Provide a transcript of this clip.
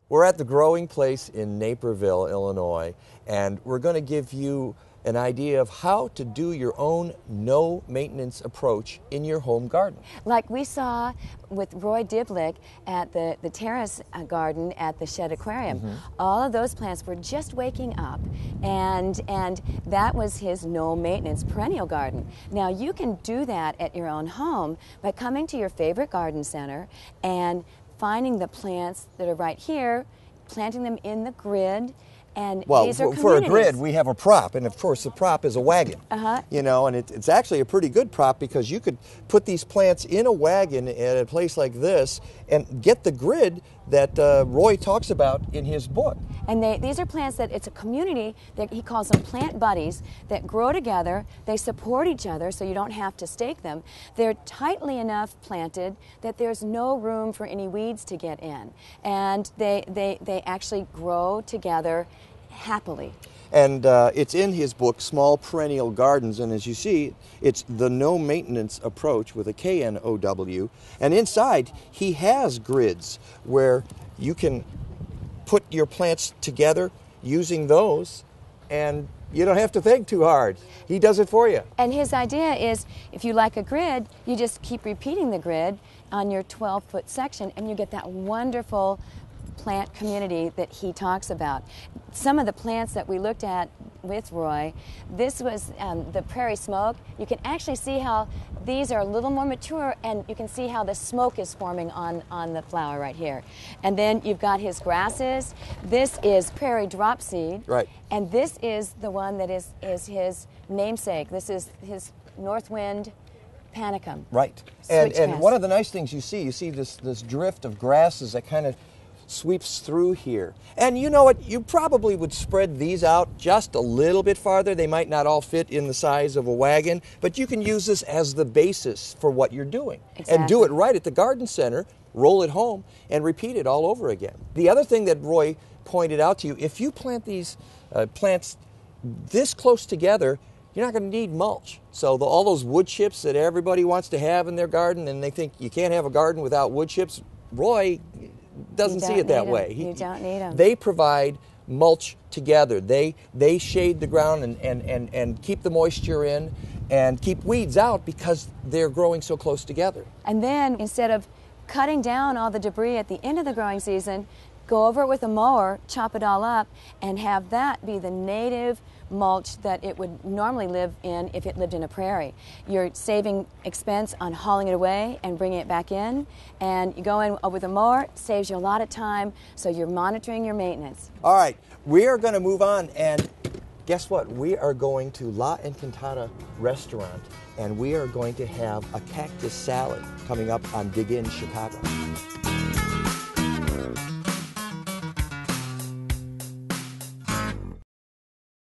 We're at the Growing Place in Naperville, Illinois, and we're going to give you an idea of how to do your own no-maintenance approach in your home garden. Like we saw with Roy Diblick at the terrace garden at the Shedd Aquarium. All of those plants were just waking up, and that was his no-maintenance perennial garden. Now you can do that at your own home by coming to your favorite garden center and finding the plants that are right here, planting them in the grid. And well, these are for a grid, we have a prop, and of course the prop is a wagon. You know, and it's actually a pretty good prop because you could put these plants in a wagon at a place like this and get the grid that Roy talks about in his book. And these are plants that it's a community that he calls them plant buddies that grow together. They support each other so you don't have to stake them. They're tightly enough planted that there's no room for any weeds to get in. And they actually grow together happily. And it's in his book, Small Perennial Gardens, and as you see, it's the no-maintenance approach with a K-N-O-W. And inside, he has grids where you can put your plants together using those, and you don't have to think too hard. He does it for you. And his idea is, if you like a grid, you just keep repeating the grid on your 12-foot section, and you get that wonderful plant community that he talks about. Some of the plants that we looked at with Roy, this was the prairie smoke. You can actually see how these are a little more mature, and you can see how the smoke is forming on the flower right here. And then you've got his grasses. This is prairie dropseed. Right. And this is the one that is his namesake. This is his Northwind panicum. Right. And one of the nice things you see this drift of grasses that kind of sweeps through here. And you know what? You probably would spread these out just a little bit farther. They might not all fit in the size of a wagon, but you can use this as the basis for what you're doing. Exactly. And do it right at the garden center, roll it home, and repeat it all over again. The other thing that Roy pointed out to you, if you plant these plants this close together, you're not going to need mulch. So all those wood chips that everybody wants to have in their garden, and they think you can't have a garden without wood chips, Roy doesn't see it that way. You don't need them. They provide mulch together. They shade the ground and keep the moisture in and keep weeds out because they're growing so close together. And then instead of cutting down all the debris at the end of the growing season, go over it with a mower, chop it all up, and have that be the native mulch that it would normally live in if it lived in a prairie. You're saving expense on hauling it away and bringing it back in, and you go in with a mower, saves you a lot of time, so you're monitoring your maintenance. All right, we are going to move on, and guess what? We are going to La Encantada restaurant, and we are going to have a cactus salad coming up on Dig In Chicago.